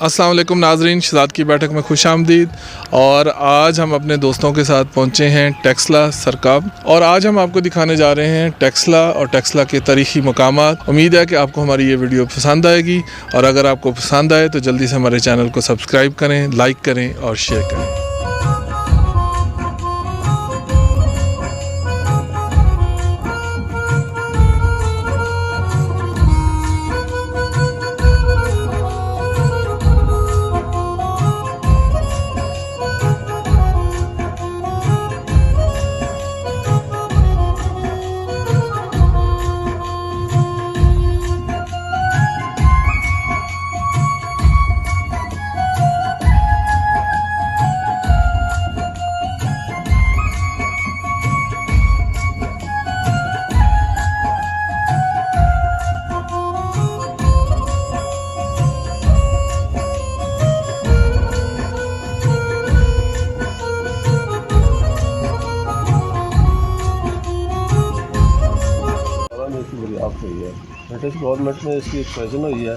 अस्सलाम वालेकुम नाजरीन, शहजाद की बैठक में खुश आमदीद। और आज हम अपने दोस्तों के साथ पहुँचे हैं टेक्सला सरकाब, और आज हम आपको दिखाने जा रहे हैं टेक्सला और टेक्सला के तारीख़ी मकामात। उम्मीद है कि आपको हमारी ये वीडियो पसंद आएगी, और अगर आपको पसंद आए तो जल्दी से हमारे चैनल को सब्सक्राइब करें, लाइक करें और शेयर करें। दरियाफ्त हुई है। ब्रिटिश गवर्नमेंट में इसकी एक्सपेंशन हुई है।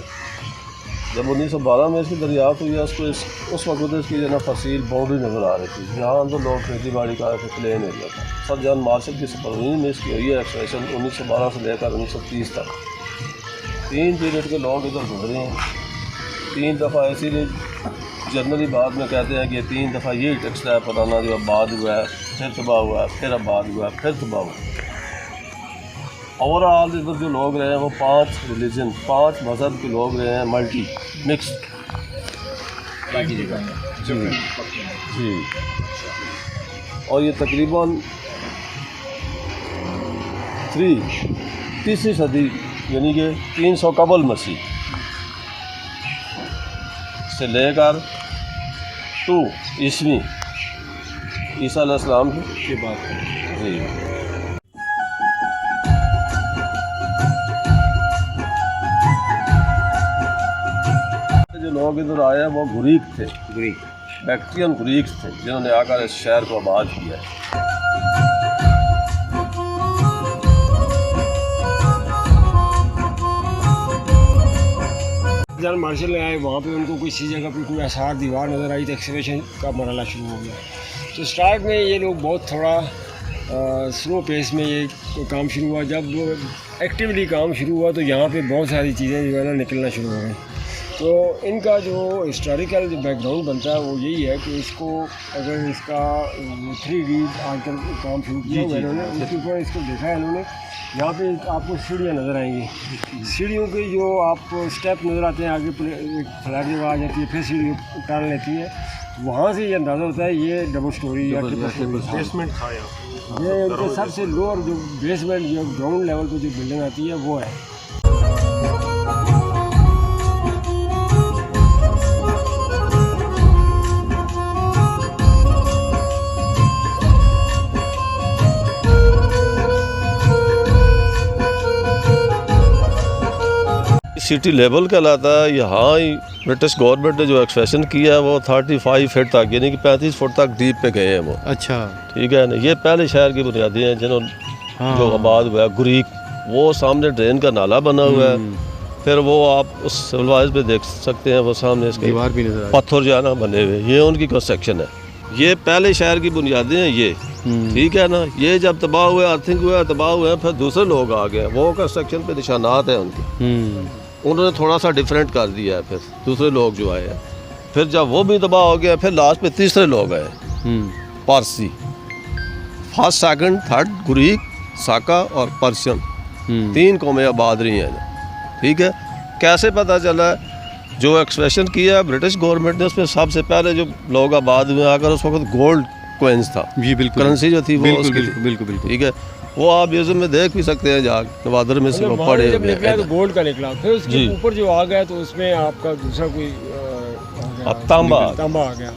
जब 1912 में इसकी दरियाफ्त हुई है, उस वक्त इसकी जो ना फसील बाउंड्री नज़र आ रही थी, जहाँ तो लोग खेती बाड़ी का प्लेन एरिया था। सर जॉन मार्शल की सुपरविजन में इसकी हुई है एक्सपेंशन 1912 से लेकर 1930 तक। 3 पीरियड के लोग इधर गुजरे हैं। 3 दफ़ा इसीलिए जनरली बाद में कहते हैं कि 3 दफ़ा ये टेक्सला पुराना जो आबाद हुआ है, फिर तबाह हुआ है, फिर आबाद हुआ है, फिर तबाह हुआ है। ओवरऑल इधर जो लोग रहे हैं वो 5 रिलीजन, 5 मज़हब के लोग रहे हैं, मल्टी मिक्स जी। और ये तकरीबन तीसरी सदी यानी कि 300 कबल मसीह से लेकर 2 ईस्वी ईसा अलैहिस्सलाम की बात करें जी। जो लोग इधर आए हैं वो ग्रीक थे, बैक्ट्रियन ग्रीक्स थे, जिन्होंने आकर इस शहर को आबाद किया है। जॉन मार्शल आए, वहाँ पे उनको किसी जगह पे कोई आसार दीवार नज़र आई तो एक्सकवेशन का मरहला शुरू हो गया। तो स्टार्ट में ये लोग बहुत थोड़ा स्लो पेस में ये काम शुरू हुआ। जब एक्टिवली काम शुरू हुआ तो यहाँ पे बहुत सारी चीज़ें जो है ना निकलना शुरू हो गई। तो इनका जो हिस्टोरिकल जो बैकग्राउंड बनता है वो यही है कि इसको अगर इसका 3D आजकल काम शुरू किया हुआ इन्होंने, उसके ऊपर इसको देखा है इन्होंने। यहाँ पे आपको सीढ़ियाँ नज़र आएंगी। सीढ़ियों के जो आपको स्टेप नज़र आते हैं, आगे एक फ्लैट जगह आ जाती है, फिर सीढ़ी टाल लेती है। वहाँ से ये अंदाज़ा होता है ये डबल स्टोरी या बेसमेंट था। ये उनके सबसे लोअर जो बेसमेंट जो ग्राउंड लेवल पर जो बिल्डिंग आती है वो है। सिटी लेवल कहलाता है। यहाँ ही ब्रिटिश गवर्नमेंट ने जो एक्सपेंशन किया है वो 35 फीट तक यानी कि 35 फुट तक डीप पे गए हैं वो। अच्छा ठीक है ना। ये पहले शहर की बुनियादी हैं जिन्होंने जो आबाद हुआ है ग्रीक। वो सामने ड्रेन का नाला बना हुआ है, फिर वो आप उस सिविलाइज पे देख सकते हैं, वो सामने इसके दीवार भी नजर पत्थर जो है ना बने हुए, ये उनकी कंस्ट्रक्शन है। ये पहले शहर की बुनियादी हैं ये, ठीक है ना। ये जब तबाह हुए, अर्थिंग हुआ, तबाह हुए, फिर दूसरे लोग आ गए, वो कंस्ट्रक्शन पे निशानात हैं उनके। उन्होंने थोड़ा सा डिफरेंट कर दिया है, फिर दूसरे लोग जो आए हैं। फिर जब वो भी तबाह हो गया, फिर लास्ट पे तीसरे लोग आए, Parsi. First second third Greek, Saka और पर्शियन, 3 कौमें आबाद रही हैं, ठीक है। कैसे पता चला? जो एक्सपेंशन किया ब्रिटिश गवर्नमेंट ने, उसमें सबसे पहले जो लोग आबाद हुए आकर, उस वक्त गोल्ड कोइंस था, करेंसी जो थी वो बिल्कुल ठीक है। वो आप म्यूजियम में देख भी सकते हैं, जहाँ नवादर में से पड़े जब निकला तो गोल्ड का निकला, फिर उसके ऊपर जो आ गया तो उसमें आपका दूसरा कोई तांबा आ गया।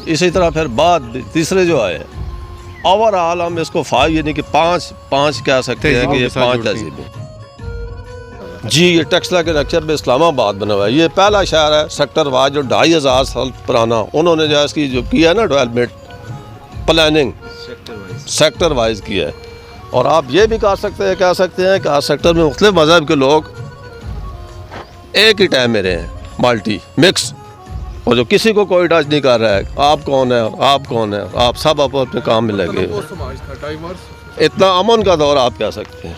इसी तरह फिर बाद तीसरे जो आए, ओवरऑल हम इसको 5 यानी कि 5 कह सकते हैं कि ये 5 तहजीबें जी। ये टेक्सला के नक्शे पे इस्लामाबाद बना हुआ है। ये पहला शहर है सेक्टर वाइज जो 2500 साल पुराना, उन्होंने जो इसकी जो किया ना डेवलपमेंट प्लानिंग सेक्टर वाइज किया है। और आप ये भी कह सकते हैं कि हर सेक्टर में मुख्तलिफ मज़हब के लोग एक ही टाइम में रहे हैं, मल्टी मिक्स और जो किसी को कोई टच नहीं कर रहा है, आप कौन है, आप कौन है, आप सब अपने काम में लगे वो हुए। समाज था डाइवर्स। इतना अमन का दौर आप कह सकते हैं।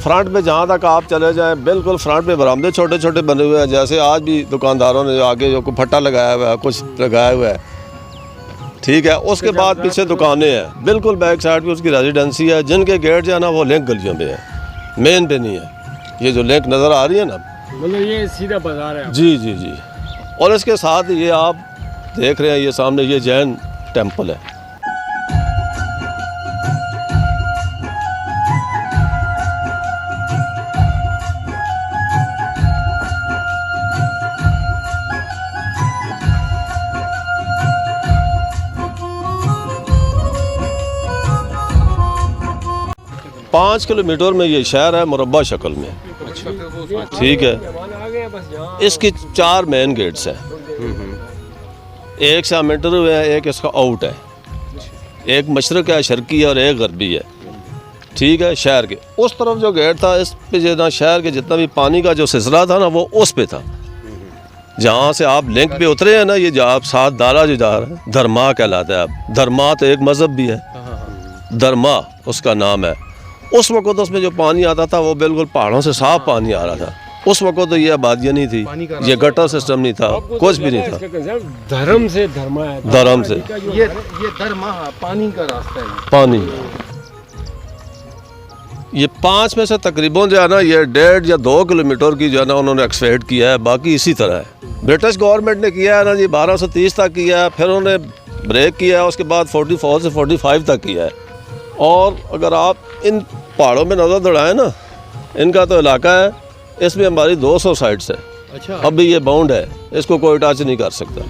फ्रंट पे जहाँ तक आप चले जाएं, बिल्कुल फ्रंट पे बरामदे छोटे छोटे बने हुए हैं, जैसे आज भी दुकानदारों ने आगे जो फट्टा लगाया हुआ है, कुछ लगाया हुआ है, ठीक है। उसके बाद पीछे दुकानें हैं, बिल्कुल बैक साइड पे उसकी रेजिडेंसी है, जिनके गेट जो है ना वो लिंक गलियों में है, मेन पे नहीं है। ये जो लिंक नज़र आ रही है ना, मतलब ये सीधा बाजार है। जी जी जी। और इसके साथ ये आप देख रहे हैं, ये सामने ये जैन टेम्पल है। पाँच किलोमीटर में ये शहर है, मुरब्बा शक्ल में, ठीक है। आ गए बस यहाँ। इसकी 4 मेन गेट्स हैं, एक से हम एंटर हुए हैं, एक इसका आउट है, एक मशरक है, शर्की है और एक गरबी है, ठीक है। शहर के उस तरफ जो गेट था, इस पे जितना शहर के जितना भी पानी का जो सिलसिला था ना, वो उस पे था। जहाँ से आप लिंक पे उतरे हैं ना, ये जो आप साथ दारा जो जा रहा है, धर्मा कहलाता है। अब धर्मा तो एक मज़हब भी है, धर्मा उसका नाम है। उस वक्त उसमें जो पानी आता था वो बिल्कुल पहाड़ों से साफ पानी आ रहा था। उस वक्त तो ये आबादियाँ नहीं थी, ये गटर सिस्टम नहीं था, कुछ भी नहीं था। धर्म से धर्मा है, धर्म से ये धर्मा पानी का रास्ता है। पानी ये 5 में से तकरीबन जो है ना, ये 1.5 या 2 किलोमीटर की जो है ना उन्होंने एक्सपेक्ट किया है, बाकी इसी तरह है। ब्रिटिश गवर्नमेंट ने किया है ना जी, 1230 तक किया है, फिर उन्होंने ब्रेक किया है, उसके बाद 44 से 45 तक किया है। और अगर आप इन पहाड़ों में नज़र दौड़ाएं ना, इनका तो इलाका है, इसमें हमारी 200 साइट्स है। अच्छा। अभी ये बाउंड है, इसको कोई टच नहीं कर सकता।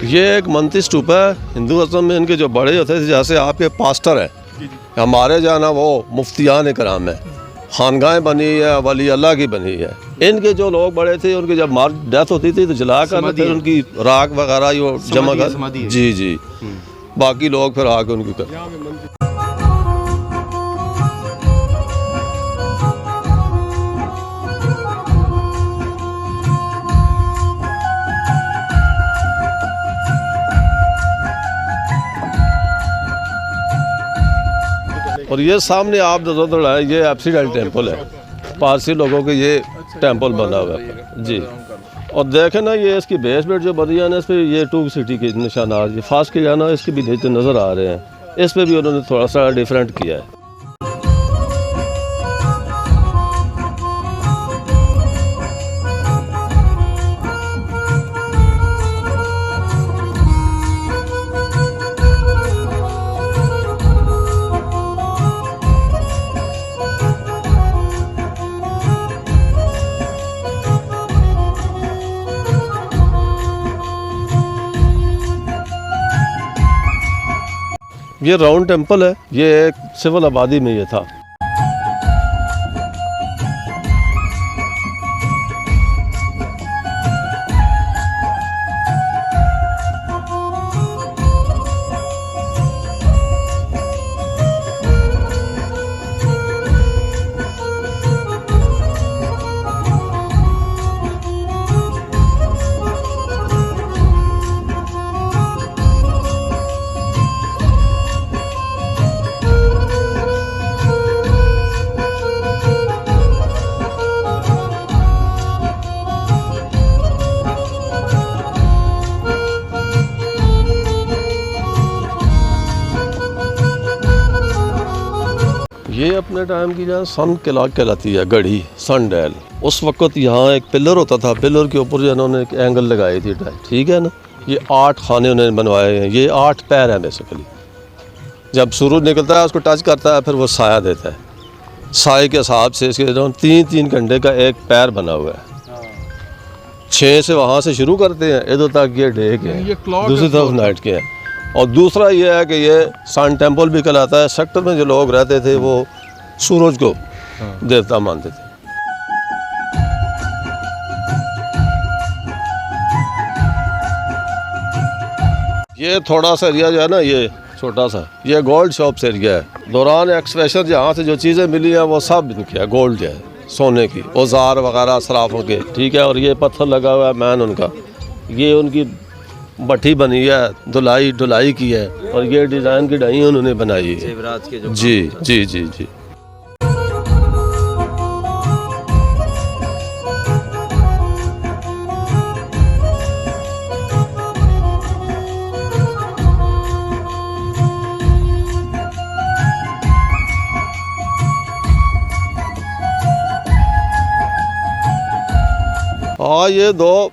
ये एक मंती स्तूप है। हिंदुइज्म में इनके जो बड़े होते थे, जैसे आपके पास्टर हैं, हमारे जहाँ ना वो मुफ्तियान कराम है, खानगाहें बनी है, वली अल्लाह की बनी है। इनके जो लोग बड़े थे, उनकी जब मार डेथ होती थी तो जला कर फिर उनकी राख वगैरह यो जमा कर, जी जी, बाकी लोग फिर आके उनकी कर। और ये सामने आप नजर दौड़ाएं, ये एप्सिडाइल टेम्पल है, पारसी लोगों के ये टेम्पल बना हुआ है जी। और देखें ना, ये इसकी बेसमेंट जो बनी है ना, इस पर ये 2 सिटी के निशानात, ये फास्ट के जाना इसके भी नीचे नज़र आ रहे हैं, इस पर भी उन्होंने थोड़ा सा डिफरेंट किया है। ये राउंड टेम्पल है, ये एक सिविल आबादी में ये था। ये अपने टाइम की जहाँ सन क्लॉक कहलाती है, घड़ी, सन डायल। उस वक्त यहाँ एक पिलर होता था, पिलर के ऊपर जो उन्होंने एक एंगल लगाई थी, ठीक है ना। ये 8 खाने उन्होंने बनवाए हैं, ये 8 पैर हैं बेसिकली। जब सूरज निकलता है उसको टच करता है, फिर वो साया देता है। साए के हिसाब से इसके 3-3 घंटे का एक पैर बना हुआ है। 6 से वहाँ से शुरू करते हैं, इधर तक ये डे के हैं, दूसरी तरफ नाइट के हैं। और दूसरा ये है कि ये सन टेम्पल भी कहलाता है। सेक्टर में जो लोग रहते थे वो सूरज को देवता मानते थे। ये थोड़ा सा एरिया जो है ना, ये छोटा सा, ये गोल्ड शॉप्स एरिया है। दौरान एक्सपेशन जहाँ से जो चीज़ें मिली हैं वो सब इनके है, गोल्ड जो है। सोने की, औजार वगैरह सराफों के, ठीक है। और ये पत्थर लगा हुआ है मैन उनका, ये उनकी भट्ठी बनी है, धुलाई की है, और ये डिज़ाइन की ढाई उन्होंने बनाई है जेवरात के जो जी जी जी जी। हाँ, ये दो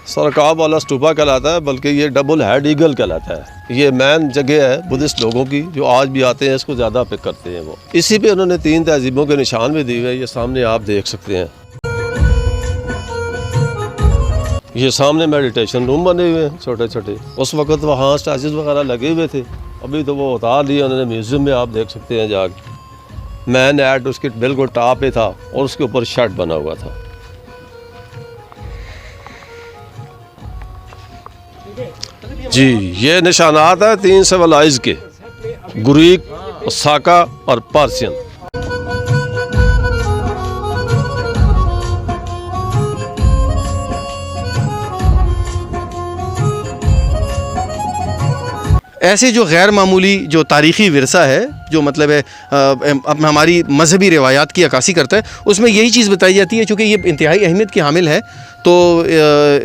सरकाब वाला स्टूपा कहलाता है, बल्कि ये डबल हेड ईगल कहलाता है। ये मेन जगह है बुद्धिस्ट लोगों की, जो आज भी आते हैं इसको ज़्यादा पिक करते हैं। वो इसी पे उन्होंने 3 तहजीबों के निशान भी दिए हुए हैं, ये सामने आप देख सकते हैं। ये सामने मेडिटेशन रूम बने हुए हैं छोटे छोटे, उस वक्त वहाँ स्टैचूज वगैरह लगे हुए थे, अभी तो वो उतार लिए उन्होंने म्यूज़ियम में, आप देख सकते हैं जाके। मैन एड उसके बिल्कुल टॉप पे था और उसके ऊपर शर्ट बना हुआ था। जी, ये निशानात है 3 सिविलाइज के, ग्रीक, साका और पर्शियन। ऐसे जो गैर मामूली जो तारीख़ी विरसा है, जो मतलब है अब हमारी मजहबी रिवायात की अक्कासी करता है, उसमें यही चीज़ बताई जाती है। चूँकि ये इंतहाई अहमियत की हामिल है, तो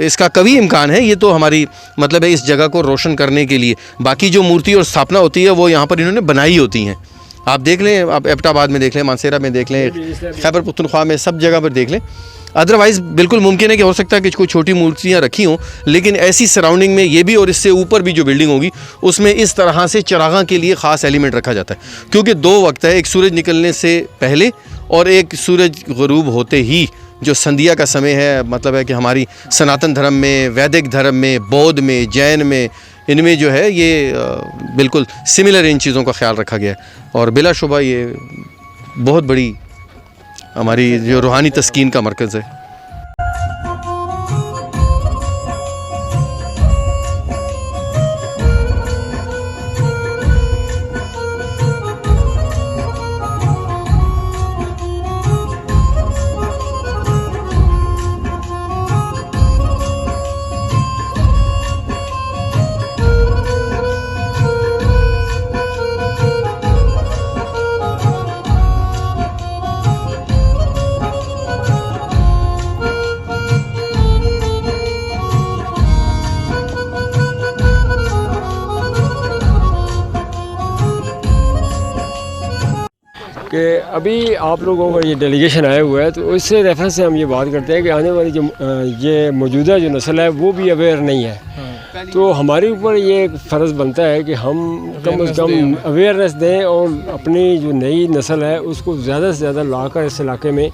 इसका कभी इम्कान है, ये तो हमारी मतलब है इस जगह को रोशन करने के लिए। बाकी जो मूर्ति और स्थापना होती है वो यहाँ पर इन्होंने बनाई होती हैं। आप देख लें, आप एबटाबाद में देख लें, मानसेरा में देख लें, खैबर पख्तूनख्वा में, सब जगह पर देख लें। अदरवाइज़ बिल्कुल मुमकिन है कि हो सकता है कि कोई छोटी मूर्तियाँ रखी हों, लेकिन ऐसी सराउंडिंग में ये भी और इससे ऊपर भी जो बिल्डिंग होगी उसमें इस तरह से चरागां के लिए ख़ास एलिमेंट रखा जाता है। क्योंकि 2 वक्त है, एक सूरज निकलने से पहले और एक सूरज गुरूब होते ही, जो संध्या का समय है। मतलब है कि हमारी सनातन धर्म में, वैदिक धर्म में, बौद्ध में, जैन में, इनमें जो है ये बिल्कुल सिमिलर इन चीज़ों का ख्याल रखा गया है। और बिलाशुबा ये बहुत बड़ी हमारी जो रूहानी तस्कीन का मरकज़ है। कि अभी आप लोगों का ये डेलीगेशन आया हुआ है, तो उससे रेफरेंस से हम ये बात करते हैं कि आने वाली जो ये मौजूदा जो नस्ल है वो भी अवेयर नहीं है। तो हमारे ऊपर ये एक फ़र्ज़ बनता है कि हम कम से कम अवेयरनेस दें और अपनी जो नई नस्ल है उसको ज़्यादा से ज़्यादा लाकर इस इलाके में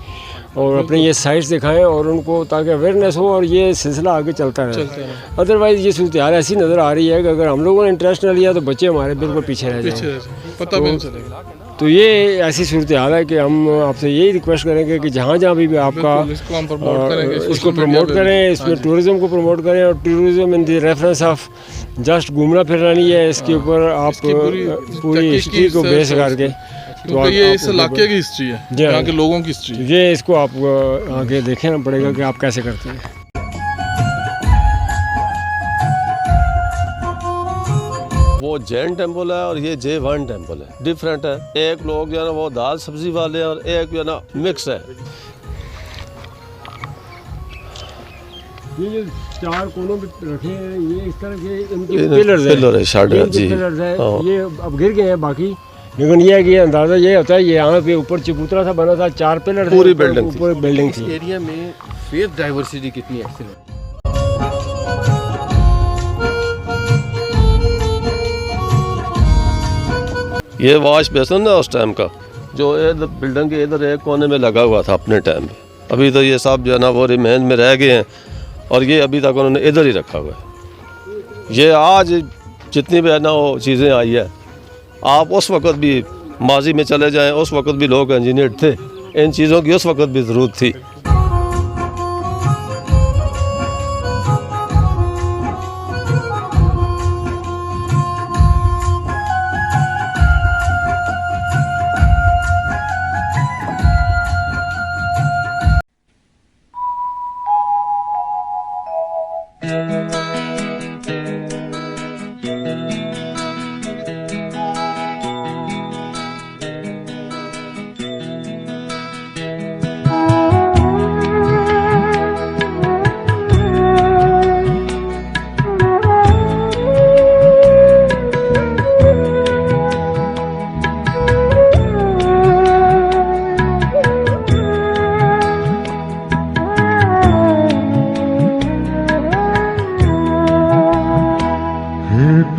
और अपने ये साइट्स दिखाएं और उनको, ताकि अवेयरनेस हो और ये सिलसिला आगे चलता रहे। अदरवाइज़ ये सूरत हाल ऐसी नज़र आ रही है कि अगर हम लोगों ने इंटरेस्ट न लिया तो बच्चे हमारे बिल्कुल पीछे रह जाएंगे, पता भी नहीं चलेगा। तो ये ऐसी सूरत हाल है कि हम आपसे यही रिक्वेस्ट करेंगे कि जहाँ जहाँ भी आपका इसको हम प्रमोट करेंगे, इसको प्रमोट करें, इसमें टूरिज़्म को प्रमोट करें। और tourism in the reference of just घूमना फिरना नहीं है, इसके ऊपर आप पूरी हिस्ट्री को बेस करके, तो ये इस इलाके की हिस्ट्री है, यहाँ के लोगों की हिस्ट्री है। ये इसको आप आगे देखना पड़ेगा कि आप कैसे करते हैं। वो जैन टेम्पल है और ये J1 टेम्पल है, डिफरेंट है। एक लोग जो है ना वो दाल सब्जी वाले हैं और एक जो है ना मिक्स है। ये जो 4 कोनों पे रखे हैं, ये इस तरह के इनके पिलर है, शायद जी, ये अब गिर गए हैं बाकी, लेकिन ये है कि अंदाज़ा ये होता है, ये यहाँ पे ऊपर चबूतरा सा बना था, 4 पिलर थे, पूरी बिल्डिंग ऊपर बिल्डिंग थी। एरिया में फेथ डाइवर्सिटी कितनी एक्सीलेंट। ये वॉश बेसन है उस टाइम का, जो इधर बिल्डिंग के इधर एक कोने में लगा हुआ था अपने टाइम में। अभी तो ये सब जो है ना वो रिमेन में रह गए हैं और ये अभी तक उन्होंने इधर ही रखा हुआ है। ये आज जितनी भी है ना वो चीज़ें आई है, आप उस वक्त भी माजी में चले जाएं, उस वक्त भी लोग इंजीनियर थे, इन चीज़ों की उस वक्त भी ज़रूरत थी।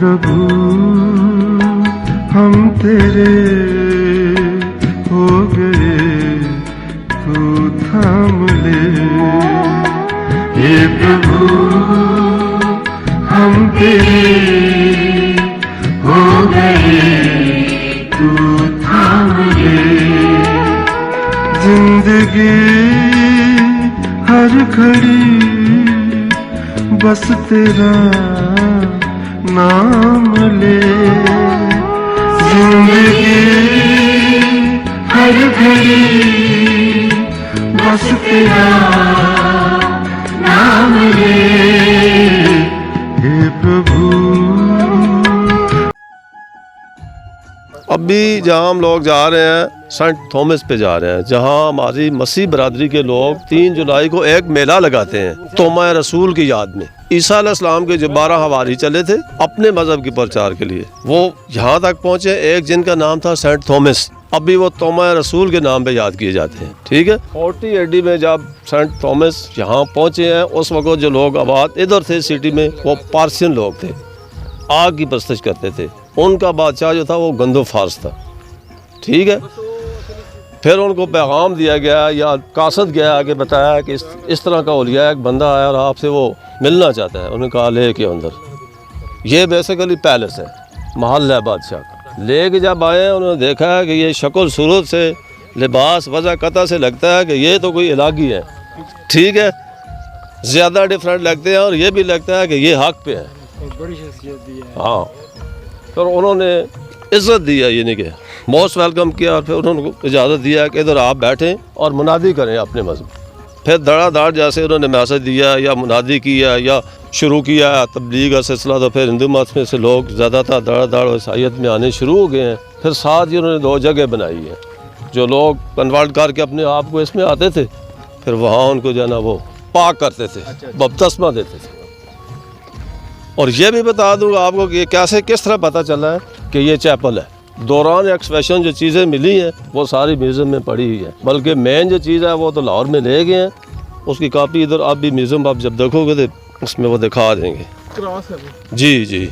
प्रभु हम तेरे हो गए, तू थाम ले। हे प्रभु हम तेरे हो गए, तू थाम ले। जिंदगी हर घड़ी बस तेरा नाम ले। जिंदगी हर घड़ी बस तेरा नाम ले। हे प्रभु। अभी जहाँ हम लोग जा रहे हैं सेंट थॉमस पे जा रहे हैं, जहाँ हमारी मसीह बरादरी के लोग 3 जुलाई को एक मेला लगाते हैं तोमा रसूल की याद में। ईसा अलैहिस्सलाम के जो 12 हवारी चले थे अपने मजहब के प्रचार के लिए, वो यहाँ तक पहुँचे, एक जिनका नाम था सेंट थॉमस। अभी वो तोमा रसूल के नाम पे याद किए जाते हैं। ठीक है, 40 AD में जब सेंट थॉमस यहाँ पहुँचे हैं, उस वक्त जो लोग आबाद इधर थे सिटी में, वो पार्सियन लोग थे, आग की परस्तिश करते थे। उनका बादशाह जो था वो गंदो फारस था। ठीक है, फिर उनको पैगाम दिया गया या कासद गया आगे बताया कि इस तरह का औलिया एक बंदा आया और आपसे वो मिलना चाहता है। उन्होंने कहा ले के अंदर, ये बेसिकली पैलेस है, महल है बादशाह का। ले के जब आए उन्होंने देखा है कि ये शक्ल सूरत से, लिबास वजह कता से लगता है कि ये तो कोई इलाकी है। ठीक है, ज़्यादा डिफरेंट लगते हैं और ये भी लगता है कि ये हक पे है, बड़ी शख्सियत दी है। हाँ, फिर उन्होंने इज़्ज़त दिया, ये नहीं कि मोस्ट वेलकम किया, और फिर उन्होंने इजाज़त दिया कि इधर आप बैठें और मुनादी करें अपने मज़हब। फिर धड़ाधड़ जैसे उन्होंने मैसेज दिया या मुनादी किया या शुरू किया तबलीग का सिलसिला, तो फिर हिंदू मत में से लोग ज़्यादातर धड़ाधड़ ईसाईयत में आने शुरू हो गए हैं। फिर साथ ही उन्होंने 2 जगह बनाई है, जो लोग कन्वर्ट करके अपने आप को इसमें आते थे, फिर वहाँ उनको जो है ना वो पाक करते थे, बपतिस्मा देते थे। और ये भी बता दूँगा आपको कि कैसे किस तरह पता चला है कि ये चैपल है। दौरान एक्सपेशन जो चीज़ें मिली हैं वो सारी म्यूज़ियम में पड़ी हुई है, बल्कि मेन जो चीज़ है वो तो लाहौर में ले गए हैं, उसकी कापी इधर आप भी म्यूज़ियम आप जब देखोगे तो उसमें वो दिखा देंगे। क्रॉस है वो। जी जी।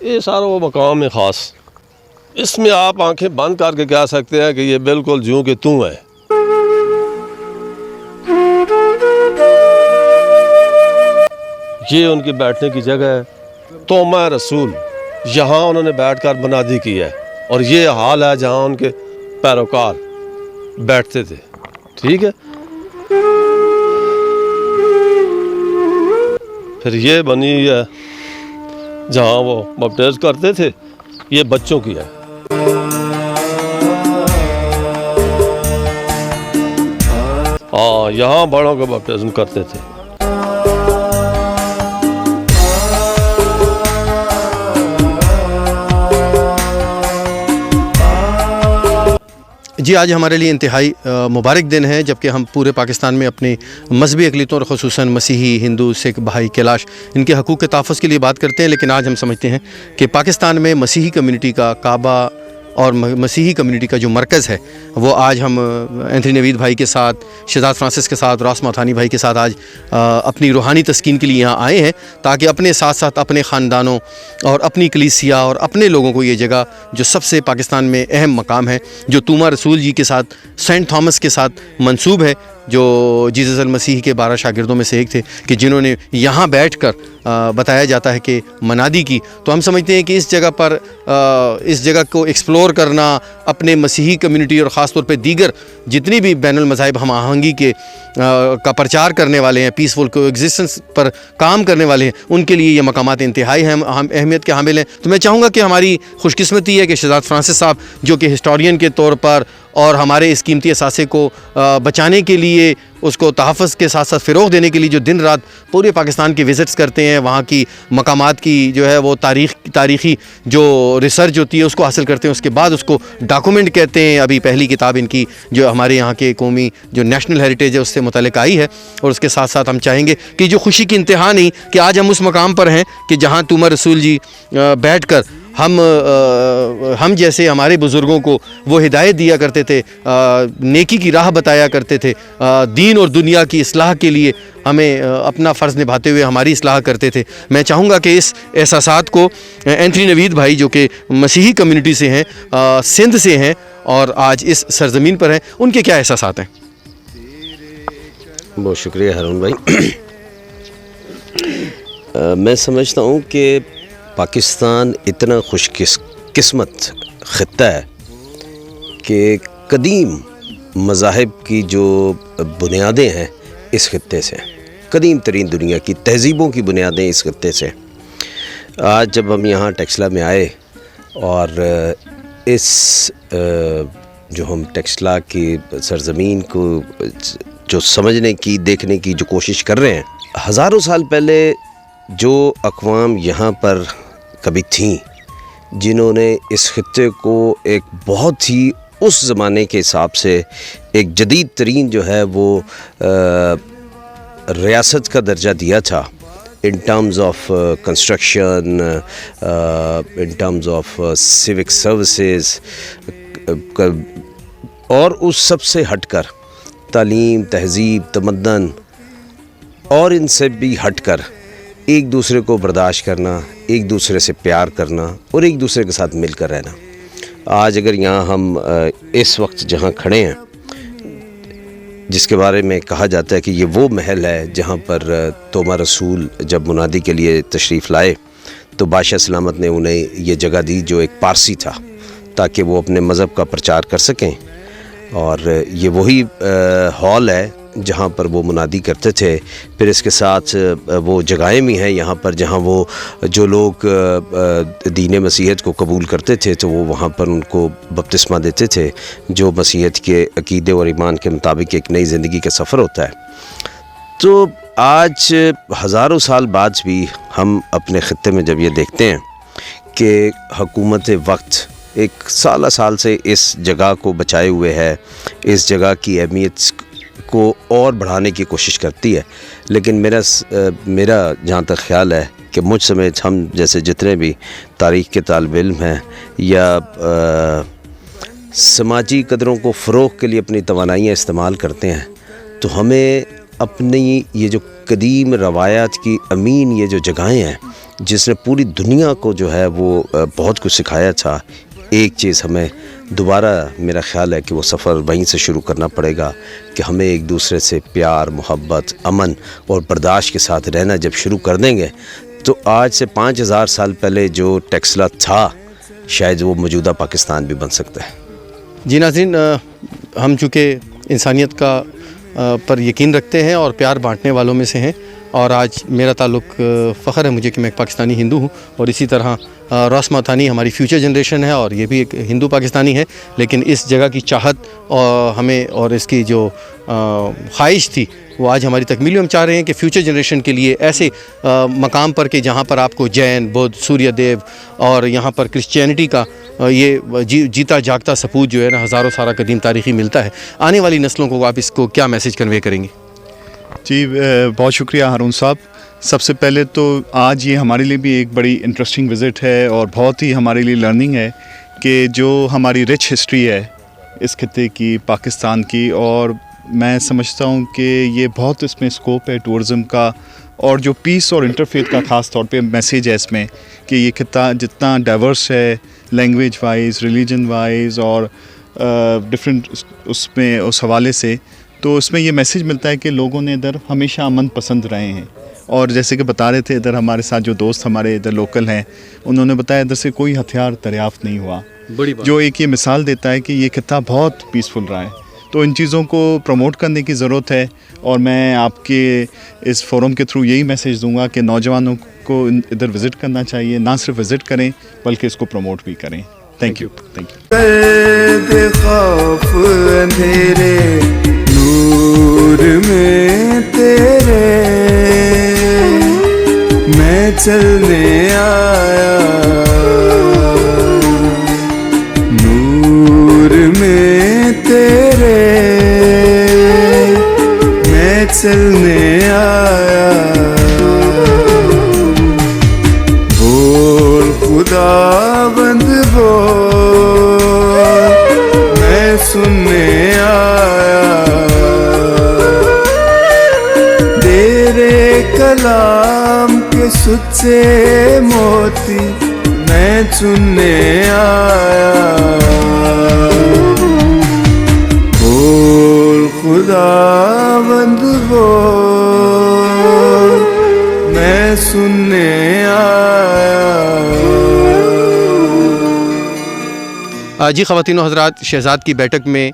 ये सारा वो मकाम है ख़ास, इसमें आप आंखें बंद करके कह सकते हैं कि ये बिल्कुल जूं कि तू है। ये उनकी बैठने की जगह है, तोमा रसूल, यहाँ उन्होंने बैठकर मुनादी की है, और ये हाल है जहाँ उनके पैरोकार बैठते थे। ठीक है, फिर ये बनी है जहाँ वो बपटिज़ करते थे, ये बच्चों की है। हाँ, यहाँ बड़ों को बपटिज़्म करते थे। जी, आज हमारे लिए इंतहाई मुबारक दिन है, जबकि हम पूरे पाकिस्तान में अपनी मजहबी अक़लियतों और ख़ुसूसन मसीही, हिंदू, सिख भाई कैलाश इनके हकूक़ के तहफ़्फ़ुज़ के लिए बात करते हैं। लेकिन आज हम समझते हैं कि पाकिस्तान में मसीही कम्युनिटी का काबा और मसीही कम्युनिटी का जो मरकज़ है वो आज हम एंथनी नवीद भाई के साथ, शहजाद फ्रांसिस के साथ, रॉस मथानी भाई के साथ आज अपनी रूहानी तस्कीन के लिए यहाँ आए हैं, ताकि अपने साथ साथ अपने ख़ानदानों और अपनी कलीसिया और अपने लोगों को ये जगह जो सबसे पाकिस्तान में अहम मकाम है, जो तूमा रसूल जी के साथ, सेंट थॉमस के साथ मंसूब है, जो जीसस अल मसीह के 12 शागिर्दों में से एक थे, कि जिन्होंने यहाँ बैठकर बताया जाता है कि मनादी की। तो हम समझते हैं कि इस जगह पर इस जगह को एक्सप्लोर करना, अपने मसीही कम्युनिटी और ख़ास तौर पे दीगर जितनी भी बैनुल मज़ाहिब हम आहंगी के का प्रचार करने वाले हैं, पीसफुल को एग्जिस्टेंस पर काम करने वाले हैं, उनके लिए ये मकामात इंतहाई अहमियत के हामिल हैं। तो मैं चाहूँगा कि हमारी खुशकिस्मती है कि शहजाद फ्रांसिस साहब, जो कि हिस्टोरियन के तौर पर और हमारे इस कीमती असासे को बचाने के लिए, उसको तहफ़्फ़ुज़ के साथ साथ फ़रोग़ देने के लिए जो दिन रात पूरे पाकिस्तान की विज़िट्स करते हैं, वहाँ की मकामात की जो है वो तारीख़ी जो रिसर्च होती है उसको हासिल करते हैं, उसके बाद उसको डॉक्यूमेंट कहते हैं। अभी पहली किताब इनकी जो हमारे यहाँ के कौमी जो नेशनल हेरिटेज है उससे मुतल्लिक़ आई है। और उसके साथ साथ हम चाहेंगे कि जो खुशी की इंतहा नहीं कि आज हम उस मकाम पर हैं कि जहाँ तूमा रसूल जी बैठ कर हम जैसे हमारे बुज़ुर्गों को वो हिदायत दिया करते थे, नेकी की राह बताया करते थे, दीन और दुनिया की इस्लाह के लिए हमें अपना फ़र्ज़ निभाते हुए हमारी इस्लाह करते थे। मैं चाहूँगा कि इस एहसासात को एंथनी नवीद भाई, जो कि मसीही कम्युनिटी से हैं, सिंध से हैं और आज इस सरज़मीन पर हैं, उनके क्या एहसासात हैं? बहुत शुक्रिया हारून भाई। मैं समझता हूँ कि पाकिस्तान इतना खुशकिस्मत ख़ित्ता है कि कदीम मज़ाहिब की जो बुनियादें हैं इस ख़ित्ते से, कदीम तरीन दुनिया की तहज़ीबों की बुनियादें इस ख़ित्ते से। आज जब हम यहाँ टेक्सला में आए और इस जो हम टेक्सला की सरज़मीन को जो समझने की, देखने की जो कोशिश कर रहे हैं, हज़ारों साल पहले जो अक़वाम यहाँ पर कभी थीं, जिन्होंने इस ख़ित्ते को एक बहुत ही उस ज़माने के हिसाब से एक जदीद तरीन जो है वो रियासत का दर्जा दिया था, in terms of construction, in terms of civic services, और उस सब से हटकर तालीम, तहज़ीब, तमद्दन और इनसे भी हटकर एक दूसरे को बर्दाश्त करना, एक दूसरे से प्यार करना और एक दूसरे के साथ मिलकर रहना। आज अगर यहाँ हम इस वक्त जहाँ खड़े हैं, जिसके बारे में कहा जाता है कि ये वो महल है जहाँ पर तोमा रसूल जब मुनादी के लिए तशरीफ़ लाए तो बादशाह सलामत ने उन्हें ये जगह दी जो एक पारसी था, ताकि वो अपने मज़हब का प्रचार कर सकें। और ये वही हॉल है जहाँ पर वो मुनादी करते थे। फिर इसके साथ वो जगहें भी हैं यहाँ पर जहाँ वो जो लोग दीन मसीहत को कबूल करते थे तो वो वहाँ पर उनको बपतिस्मा देते थे, जो मसीहत के अकीदे और ईमान के मुताबिक एक नई ज़िंदगी का सफ़र होता है। तो आज हज़ारों साल बाद भी हम अपने ख़ित्ते में जब ये देखते हैं कि हुकूमत वक्त एक साल से इस जगह को बचाए हुए है, इस जगह की अहमियत को और बढ़ाने की कोशिश करती है, लेकिन मेरा जहाँ तक ख़्याल है कि मुझ समेत हम जैसे जितने भी तारीख़ के तालिब इल्म हैं या समाजी कदरों को फ़रोग़ के लिए अपनी तवानाइयाँ इस्तेमाल करते हैं, तो हमें अपनी ये जो कदीम रवायात की अमीन ये जो जगहें हैं जिसने पूरी दुनिया को जो है वो बहुत कुछ सिखाया था, एक चीज़ हमें दोबारा मेरा ख़्याल है कि वो सफ़र वहीं से शुरू करना पड़ेगा कि हमें एक दूसरे से प्यार, मोहब्बत, अमन और बर्दाश्त के साथ रहना जब शुरू कर देंगे तो आज से 5000 साल पहले जो टेक्सला था शायद वो मौजूदा पाकिस्तान भी बन सकता है। जी नाज़रीन, हम चूँकि इंसानियत का पर यकीन रखते हैं और प्यार बांटने वालों में से हैं, और आज मेरा ताल्लुक़ फ़ख्र है मुझे कि मैं एक पाकिस्तानी हिंदू हूँ, और इसी तरह रॉस मथानी हमारी फ्यूचर जनरेशन है और ये भी एक हिंदू पाकिस्तानी है। लेकिन इस जगह की चाहत और हमें और इसकी जो ख्वाहिश थी वो आज हमारी तकमील में हम चाह रहे हैं कि फ्यूचर जनरेशन के लिए ऐसे मकाम पर कि जहाँ पर आपको जैन, बुद्ध, सूर्य देव और यहाँ पर क्रिश्चियनिटी का ये जीता जागता सपूत जो है ना हज़ारों साल कदीम तारीख़ी मिलता है, आने वाली नस्लों को आप इसको क्या मैसेज कन्वे करेंगे? जी बहुत शुक्रिया हारून साहब। सबसे पहले तो आज ये हमारे लिए भी एक बड़ी इंटरेस्टिंग विज़िट है और बहुत ही हमारे लिए लर्निंग है कि जो हमारी रिच हिस्ट्री है इस खित्ते की, पाकिस्तान की, और मैं समझता हूँ कि ये बहुत इसमें स्कोप है टूरिज़म का, और जो पीस और इंटरफेथ का ख़ास तौर पे मैसेज है इसमें कि ये खित्ता जितना डाइवर्स है लैंग्वेज वाइज, रिलीजन वाइज और डिफरेंट उसमें उस हवाले से, तो उसमें ये मैसेज मिलता है कि लोगों ने इधर हमेशा अमन पसंद रहे हैं। और जैसे कि बता रहे थे इधर हमारे साथ जो दोस्त हमारे इधर लोकल हैं, उन्होंने बताया इधर से कोई हथियार दरियाफ़्त नहीं हुआ, बड़ी बात। जो एक ये मिसाल देता है कि ये खित्ता बहुत पीसफुल रहा है। तो इन चीज़ों को प्रमोट करने की ज़रूरत है, और मैं आपके इस फोरम के थ्रू यही मैसेज दूंगा कि नौजवानों को इधर विज़िट करना चाहिए, ना सिर्फ विज़िट करें बल्कि इसको प्रमोट भी करें। Thank you. खौफ अंधेरे नूर में तेरे मैं चलने आया, नूर में तेरे मैं चलने आया, बोल खुदावंद बोल मैं सुनने आया, तेरे कलाम के सुच्चे मोती मैं चुनने आया, बोल खुदावंद बोल मैं सुनने आया। जी ख़वातीन और हज़रात, शहज़ाद की बैठक में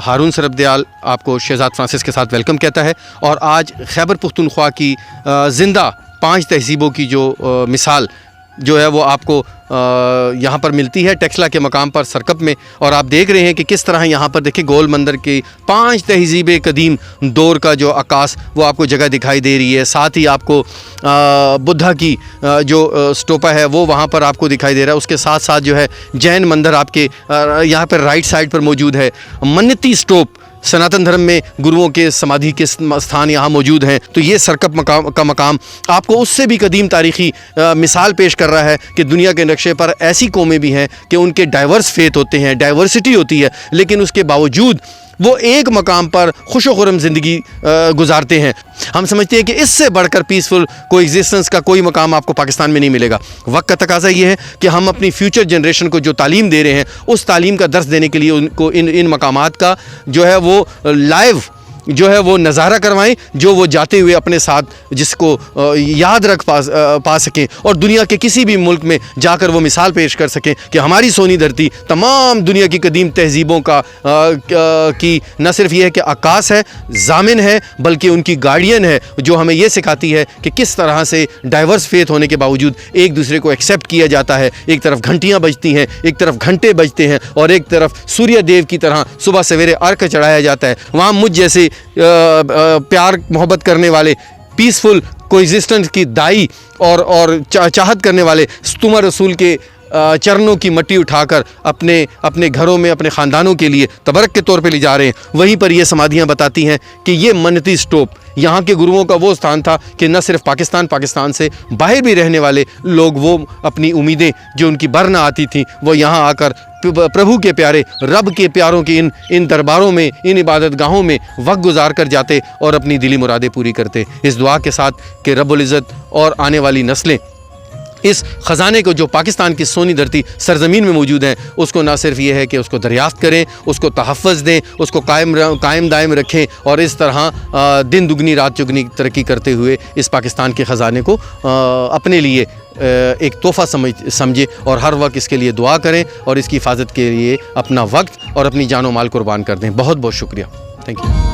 हारून सरबदयाल आपको शहज़ाद फ्रांसिस के साथ वेलकम कहता है। और आज खैबर पुख्तूनख्वा की ज़िंदा 5 तहज़ीबों की जो मिसाल जो है वो आपको यहाँ पर मिलती है टेक्सला के मकाम पर सरकप में। और आप देख रहे हैं कि किस तरह यहाँ पर देखिए गोल मंदिर की 5 तहज़ीब कदीम दौर का जो अक्कास वो आपको जगह दिखाई दे रही है। साथ ही आपको बुद्धा की जो स्टोपा है वो वहाँ पर आपको दिखाई दे रहा है। उसके साथ साथ जो है जैन मंदिर आपके यहाँ पर राइट साइड पर मौजूद है। मन्नती स्टोप, सनातन धर्म में गुरुओं के समाधि के स्थान यहाँ मौजूद हैं। तो ये सरकप का मकाम आपको उससे भी कदीम तारीख़ी मिसाल पेश कर रहा है कि दुनिया के नक्शे पर ऐसी कौमें भी हैं कि उनके डाइवर्स फेथ होते हैं, डाइवर्सिटी होती है, लेकिन उसके बावजूद वो एक मकाम पर खुशो-खुर्रम ज़िंदगी गुजारते हैं। हम समझते हैं कि इससे बढ़कर पीसफुल कोएग्जिस्टेंस का कोई मकाम आपको पाकिस्तान में नहीं मिलेगा। वक्त का तकाज़ा ये है कि हम अपनी फ्यूचर जनरेशन को जो तालीम दे रहे हैं उस तालीम का दर्स देने के लिए उनको इन मकामात का जो है वो लाइव जो है वो नज़ारा करवाएं, जो वो जाते हुए अपने साथ जिसको याद रख पा सकें और दुनिया के किसी भी मुल्क में जाकर वो मिसाल पेश कर सकें कि हमारी सोनी धरती तमाम दुनिया की कदीम तहज़ीबों का की न सिर्फ ये है कि अक्कास है, ज़ामिन है, बल्कि उनकी गार्डियन है, जो हमें ये सिखाती है कि किस तरह से डाइवर्स फेथ होने के बावजूद एक दूसरे को एक्सेप्ट किया जाता है। एक तरफ घंटियाँ बजती हैं, एक तरफ घंटे बजते हैं, और एक तरफ सूर्य देव की तरह सुबह सवेरे अर्घ चढ़ाया जाता है। वहाँ मुझ जैसे प्यार मोहब्बत करने वाले, पीसफुल कोएग्जिस्टेंस की दाई और चाहत करने वाले तुमर रसूल के चरणों की मट्टी उठाकर अपने घरों में अपने ख़ानदानों के लिए तबरक के तौर पे ले जा रहे हैं। वहीं पर ये समाधियाँ बताती हैं कि ये मन्नती स्टोप यहाँ के गुरुओं का वो स्थान था कि न सिर्फ पाकिस्तान से बाहर भी रहने वाले लोग वो अपनी उम्मीदें जो उनकी बर न आती थी वो यहाँ आकर प्रभु के प्यारे, रब के प्यारों के इन दरबारों में, इन इबादत गाहों में वक्त गुजार कर जाते और अपनी दिली मुरादें पूरी करते। इस दुआ के साथ कि रब्बुल इज़्ज़त और आने वाली नस्लें इस ख़जाने को जो पाकिस्तान की सोनी धरती सरज़मीन में मौजूद है उसको ना सिर्फ ये है कि उसको दरियाफ़्त करें, उसको तहफ़्फ़ुज़ दें, उसको कायम दायम रखें, और इस तरह दिन दुगनी रात चुगनी तरक्की करते हुए इस पाकिस्तान के ख़जाने को अपने लिए एक तोहफ़ा समझे और हर वक्त इसके लिए दुआ करें और इसकी हिफाजत के लिए अपना वक्त और अपनी जान व माल कुर्बान कर दें। बहुत बहुत शुक्रिया। Thank you.